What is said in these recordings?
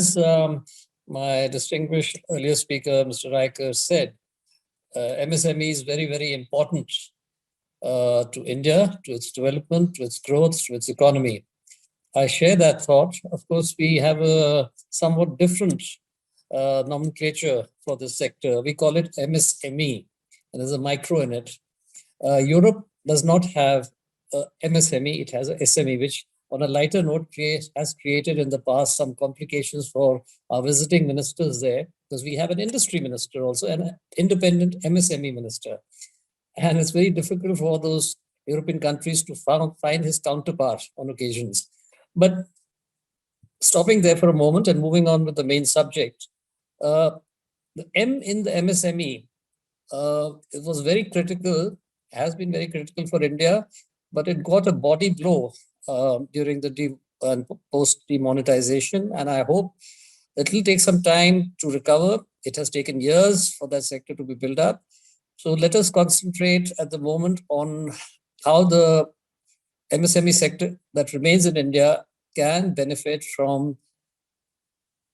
as my distinguished earlier speaker, Mr. Riker, said, MSME is very, very important to India, to its development, to its growth, to its economy. I share that thought. Of course, we have a somewhat different nomenclature for this sector. We call it MSME, and there's a micro in it. Europe does not have MSME, it has a SME, which on a lighter note has created in the past some complications for our visiting ministers there, because we have an industry minister also and an independent MSME minister. And it's very difficult for those European countries to find his counterpart on occasions. But stopping there for a moment and moving on with the main subject, the M in the MSME, it was very critical, has been very critical for India, but it got a body blow during the post-demonetization, and I hope it will take some time to recover. It has taken years for that sector to be built up. So let us concentrate at the moment on how the MSME sector that remains in India can benefit from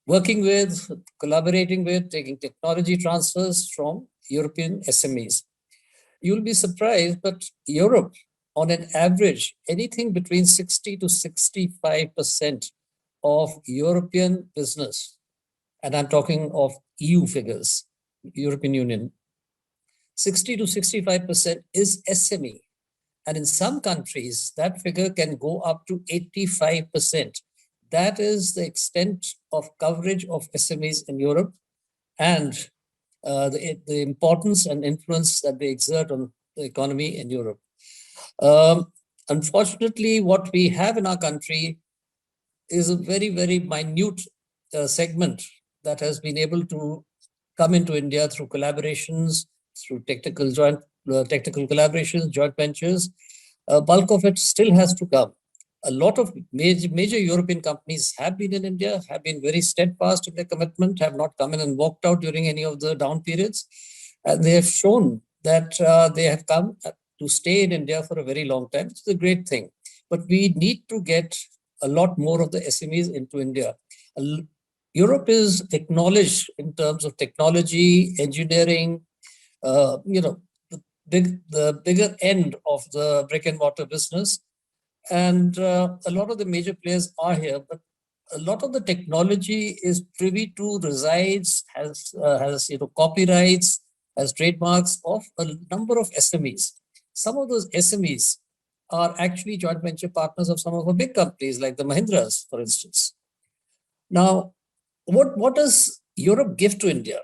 working with, collaborating with, taking technology transfers from European SMEs. You'll be surprised, but Europe, on an average, anything between 60 to 65% of European business, and I'm talking of EU figures, European Union, 60 to 65% is SME. And in some countries, that figure can go up to 85%. That is the extent of coverage of SMEs in Europe and the importance and influence that they exert on the economy in Europe. Unfortunately, what we have in our country is a very, very minute segment that has been able to come into India through collaborations, through technical collaborations, joint ventures. Bulk of it still has to come. A lot of major European companies have been in India, have been very steadfast in their commitment, have not come in and walked out during any of the down periods. And they have shown that they have come to stay in India for a very long time, which is a great thing. But we need to get a lot more of the SMEs into India. Europe is acknowledged in terms of technology, engineering, the bigger end of the brick and mortar business. And a lot of the major players are here, but a lot of the technology is privy to, resides, has copyrights, has trademarks of a number of SMEs. Some of those SMEs are actually joint venture partners of some of the big companies like the Mahindras, for instance. Now, what does Europe give to India?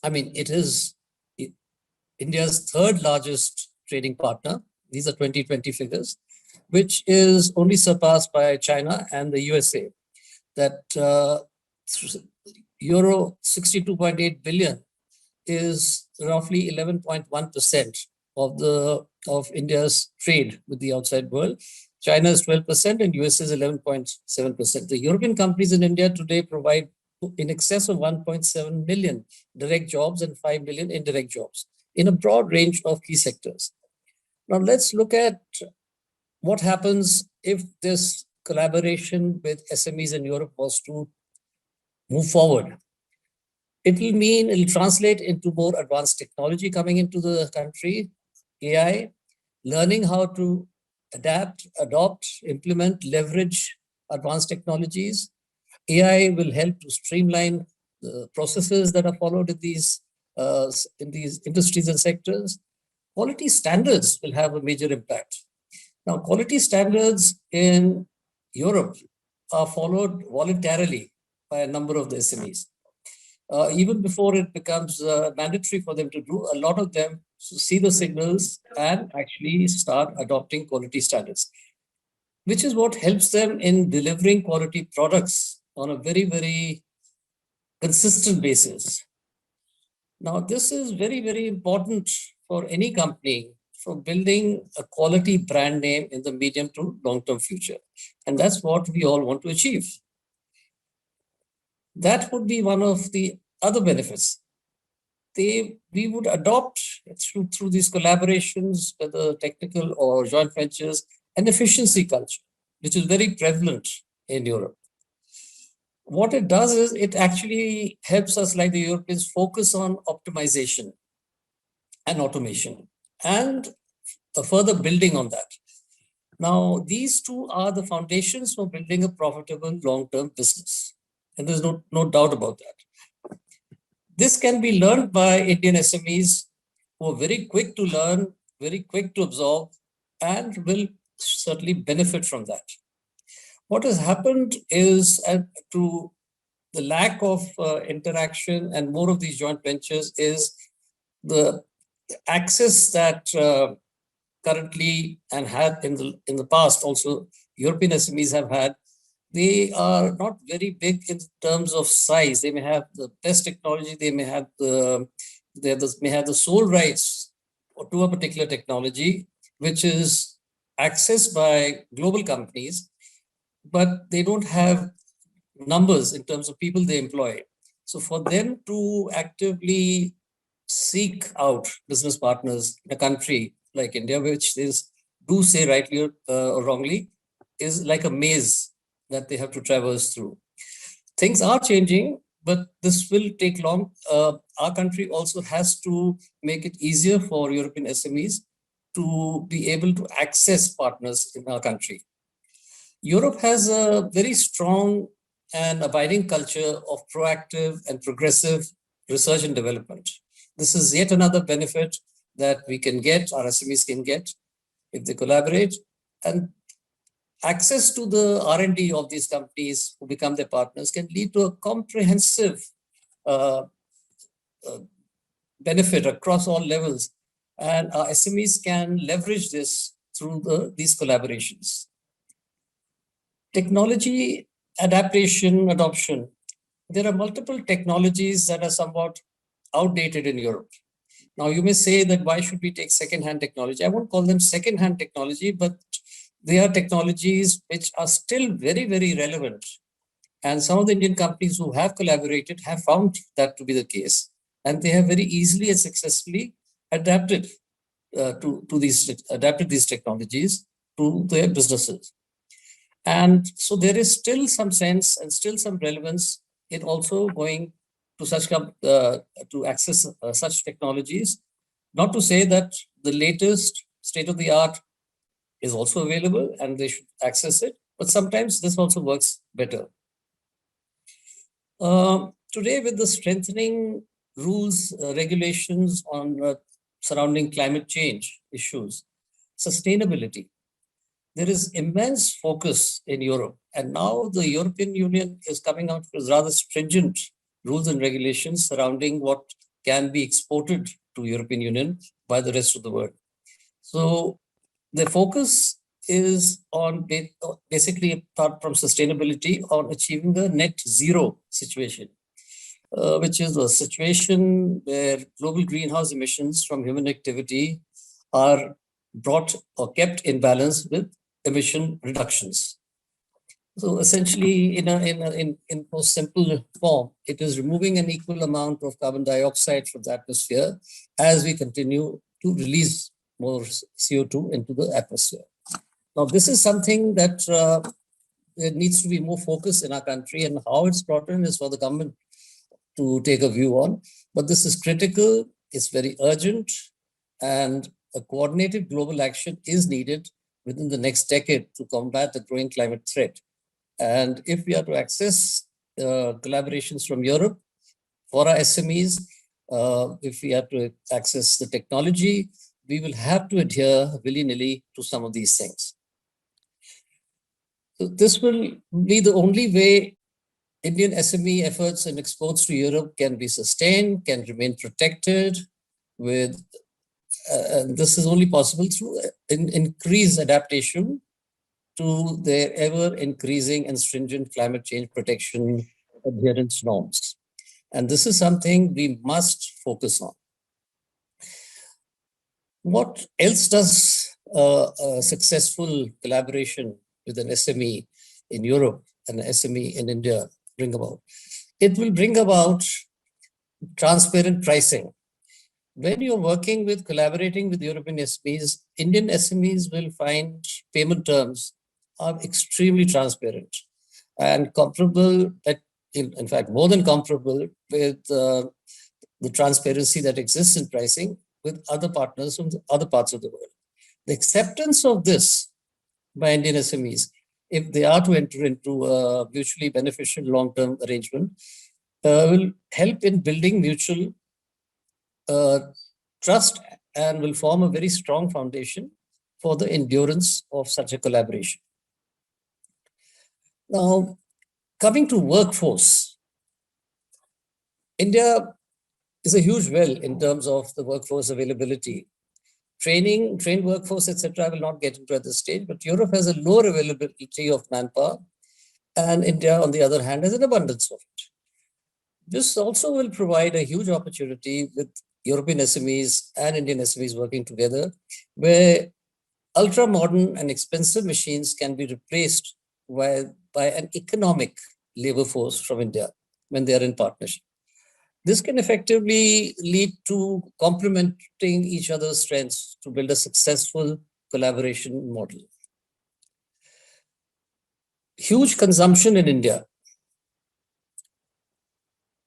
I mean, it is India's third largest trading partner. These are 2020 figures, which is only surpassed by China and the USA. That euro 62.8 billion is roughly 11.1% of India's trade with the outside world. China is 12% and US is 11.7%. The European companies in India today provide in excess of 1.7 million direct jobs and 5 million indirect jobs in a broad range of key sectors. Now let's look at what happens if this collaboration with SMEs in Europe was to move forward. It will translate into more advanced technology coming into the country, AI, learning how to adapt, adopt, implement, leverage advanced technologies. AI will help to streamline the processes that are followed in these industries and sectors. Quality standards will have a major impact. Now, quality standards in Europe are followed voluntarily by a number of the SMEs. Even before it becomes mandatory for them to do, a lot of them see the signals and actually start adopting quality standards, which is what helps them in delivering quality products on a very, very consistent basis. Now, this is very, very important for any company for building a quality brand name in the medium to long-term future. And that's what we all want to achieve. That would be one of the other benefits. We would adopt through these collaborations, whether technical or joint ventures, an efficiency culture, which is very prevalent in Europe. What it does is it actually helps us, like the Europeans, focus on optimization and automation and a further building on that. Now, these two are the foundations for building a profitable long-term business. And there's no doubt about that. This can be learned by Indian SMEs who are very quick to learn, very quick to absorb, and will certainly benefit from that. What has happened is to the lack of interaction and more of these joint ventures is the access that currently and had in the past also European SMEs have had. They are not very big in terms of size. They may have the best technology. They may have the sole rights to a particular technology, which is accessed by global companies, but they don't have numbers in terms of people they employ. So for them to actively seek out business partners in a country like India, which is, do say rightly or wrongly, is like a maze that they have to traverse through. Things are changing, but this will take long. Our country also has to make it easier for European SMEs to be able to access partners in our country. Europe has a very strong and abiding culture of proactive and progressive research and development. This is yet another benefit that we can get, our SMEs can get if they collaborate. And access to the R&D of these companies who become their partners can lead to a comprehensive benefit across all levels. And our SMEs can leverage this through these collaborations. Technology adaptation, adoption. There are multiple technologies that are somewhat outdated in Europe. Now, you may say that why should we take second-hand technology? I won't call them second-hand technology, but they are technologies which are still very, very relevant. And some of the Indian companies who have collaborated have found that to be the case. And they have very easily and successfully adapted these technologies to their businesses. And so there is still some sense and still some relevance in also going to such to access such technologies. Not to say that the latest state of the art is also available and they should access it, but sometimes this also works better. Today, with the strengthening rules, regulations on surrounding climate change issues, sustainability, there is immense focus in Europe. And now the European Union is coming out with rather stringent rules and regulations surrounding what can be exported to European Union by the rest of the world. So the focus is on basically, apart from sustainability, on achieving a net zero situation, which is a situation where global greenhouse emissions from human activity are brought or kept in balance with emission reductions. So essentially, in most simple form, it is removing an equal amount of carbon dioxide from the atmosphere as we continue to release more CO2 into the atmosphere. Now, this is something that there needs to be more focus in our country, and how it's brought in is for the government to take a view on. But this is critical, it's very urgent, and a coordinated global action is needed within the next decade to combat the growing climate threat. And if we are to access collaborations from Europe for our SMEs, if we are to access the technology, we will have to adhere willy-nilly to some of these things. So this will be the only way Indian SME efforts and exports to Europe can be sustained, can remain protected with, and this is only possible through increased adaptation to their ever increasing and stringent climate change protection adherence norms. And this is something we must focus on. What else does a successful collaboration with an SME in Europe and an SME in India bring about? It will bring about transparent pricing. When you're working with, collaborating with European SMEs, Indian SMEs will find payment terms are extremely transparent and comparable at in fact, more than comparable with the transparency that exists in pricing with other partners from other parts of the world. The acceptance of this by Indian SMEs, if they are to enter into a mutually beneficial long-term arrangement, will help in building mutual trust and will form a very strong foundation for the endurance of such a collaboration. Now, coming to workforce, India is a huge well in terms of the workforce availability. Trained workforce, etc., I will not get into at this stage, but Europe has a lower availability of manpower, and India, on the other hand, has an abundance of it. This also will provide a huge opportunity with European SMEs and Indian SMEs working together, where ultra-modern and expensive machines can be replaced by an economic labor force from India when they are in partnership. This can effectively lead to complementing each other's strengths to build a successful collaboration model. Huge consumption in India.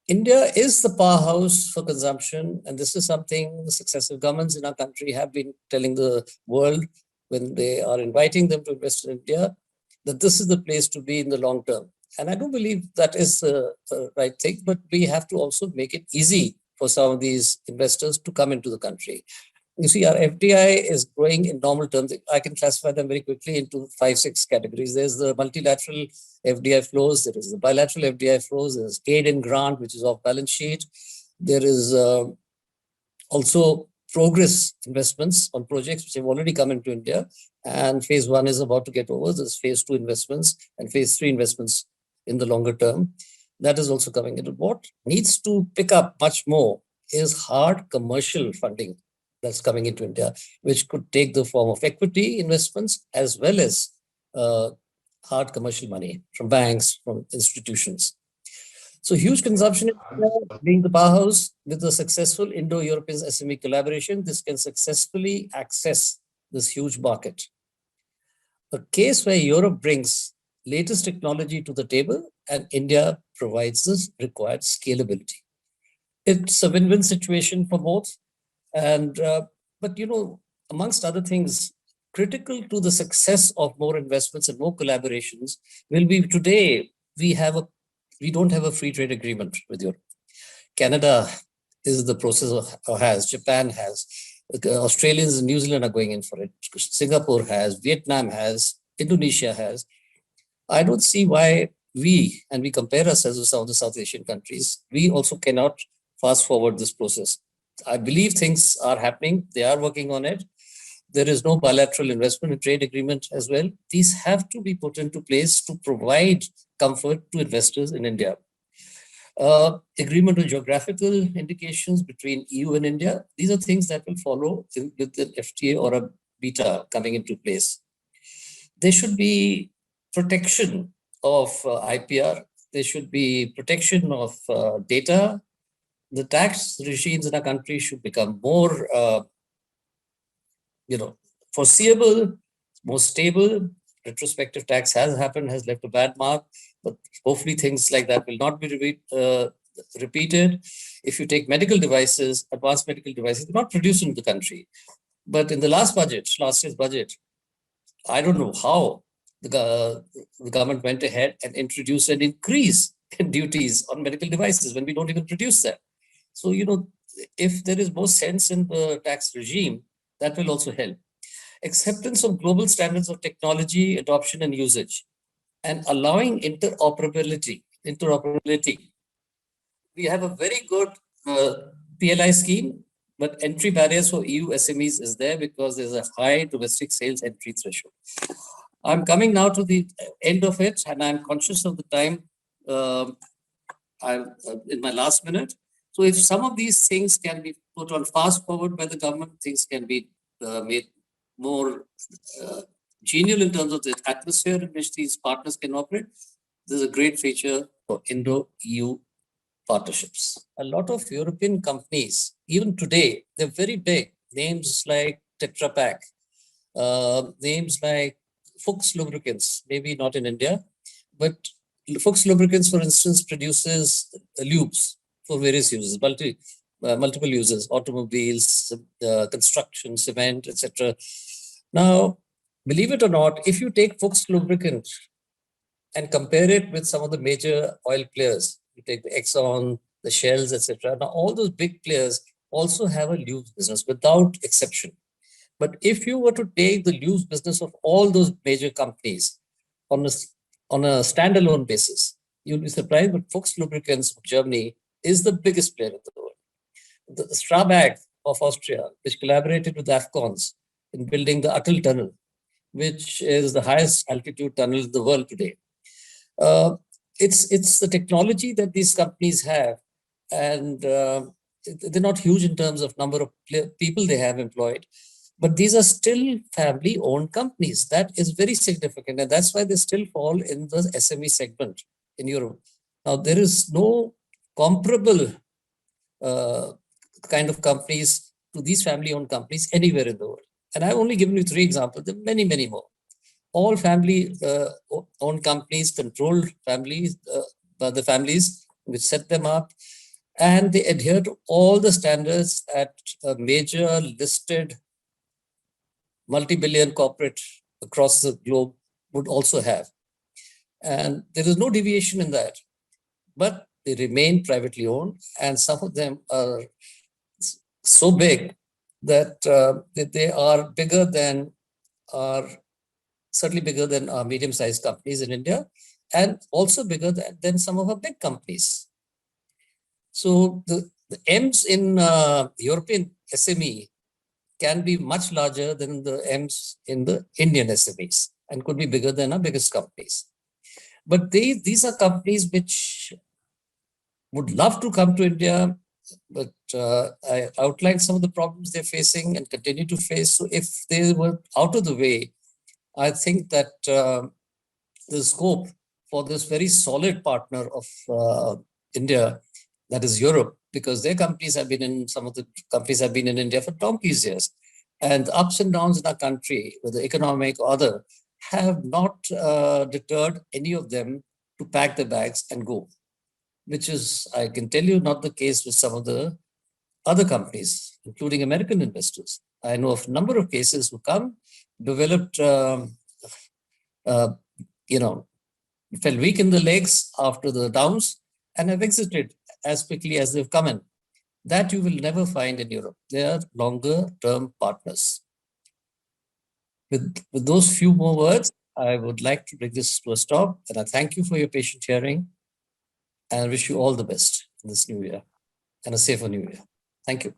India is the powerhouse for consumption, and this is something the successive governments in our country have been telling the world when they are inviting them to invest in India, that this is the place to be in the long term. And I do believe that is the right thing, but we have to also make it easy for some of these investors to come into the country. You see, our FDI is growing in normal terms. I can classify them very quickly into 5-6 categories. There's the multilateral FDI flows. There is the bilateral FDI flows. There's aid and grant, which is off balance sheet. There is also progress investments on projects which have already come into India. And phase 1 is about to get over. There's phase 2 investments and phase 3 investments in the longer term. That is also coming into. What needs to pick up much more is hard commercial funding that's coming into India, which could take the form of equity investments as well as hard commercial money from banks, from institutions. So huge consumption in India, being the powerhouse with the successful Indo-European SME collaboration, this can successfully access this huge market. A case where Europe brings latest technology to the table and India provides this required scalability. It's a win-win situation for both. And but you know, amongst other things, critical to the success of more investments and more collaborations will be today we don't have a free trade agreement with Europe. Canada is the process or has, Japan has, Australians and New Zealand are going in for it. Singapore has, Vietnam has, Indonesia has. I don't see why we compare ourselves with some of the South Asian countries, we also cannot fast forward this process. I believe things are happening. They are working on it. There is no bilateral investment and trade agreement as well. These have to be put into place to provide comfort to investors in India. Agreement on geographical indications between EU and India. These are things that will follow with the FTA or a beta coming into place. There should be protection of IPR. There should be protection of data. The tax regimes in our country should become more, foreseeable, more stable. Retrospective tax has happened, has left a bad mark, but hopefully things like that will not be repeated. If you take medical devices, advanced medical devices, they're not produced in the country. But in the last year's budget, I don't know how the government went ahead and introduced an increase in duties on medical devices when we don't even produce them. So, if there is more sense in the tax regime, that will also help. Acceptance of global standards of technology, adoption and usage, and allowing interoperability. We have a very good PLI scheme, but entry barriers for EU SMEs is there because there's a high domestic sales entry threshold. I'm coming now to the end of it, and I'm conscious of the time in my last minute. So if some of these things can be put on fast forward by the government, things can be made more genial in terms of the atmosphere in which these partners can operate. This is a great feature for Indo-EU partnerships. A lot of European companies, even today, they're very big. Names like Tetra Pak, names like Fuchs Lubricants, maybe not in India, but Fuchs Lubricants, for instance, produces lubes for various uses, multiple uses, automobiles, construction, cement, etc. Now, believe it or not, if you take Fuchs Lubricant and compare it with some of the major oil players, you take the Exxon, the Shells, etc. Now, all those big players also have a lubes business without exception. But if you were to take the lubes business of all those major companies on a standalone basis, you'll be surprised. But Fuchs Lubricants of Germany is the biggest player in the world. The Strabag of Austria, which collaborated with Afghans in building the Atal Tunnel, which is the highest altitude tunnel in the world today. It's the technology that these companies have, and they're not huge in terms of number of people they have employed, but these are still family-owned companies. That is very significant, and that's why they still fall in the SME segment in Europe. Now, there is no comparable kind of companies to these family-owned companies anywhere in the world. And I've only given you 3 examples. There are many, many more. All family-owned companies, controlled families, by the families which set them up, and they adhere to all the standards that a major listed multi-billion corporate across the globe would also have. And there is no deviation in that, but they remain privately owned, and some of them are so big that they are bigger than certainly bigger than our medium-sized companies in India, and also bigger than some of our big companies. So the M's in European SME can be much larger than the M's in the Indian SMEs, and could be bigger than our biggest companies. But these are companies which would love to come to India, but I outlined some of the problems they're facing and continue to face. So if they were out of the way, I think that the scope for this very solid partner of India, that is Europe, because their companies have been in, some of the companies have been in India for donkey's years. And the ups and downs in our country, whether economic or other, have not deterred any of them to pack their bags and go, which is, I can tell you, not the case with some of the other companies, including American investors. I know of a number of cases who come, developed, fell weak in the legs after the downs and have exited as quickly as they've come in. That you will never find in Europe. They are longer term partners. With those few more words, I would like to bring this to a stop, and I thank you for your patient hearing, and I wish you all the best in this new year and a safer new year. Thank you.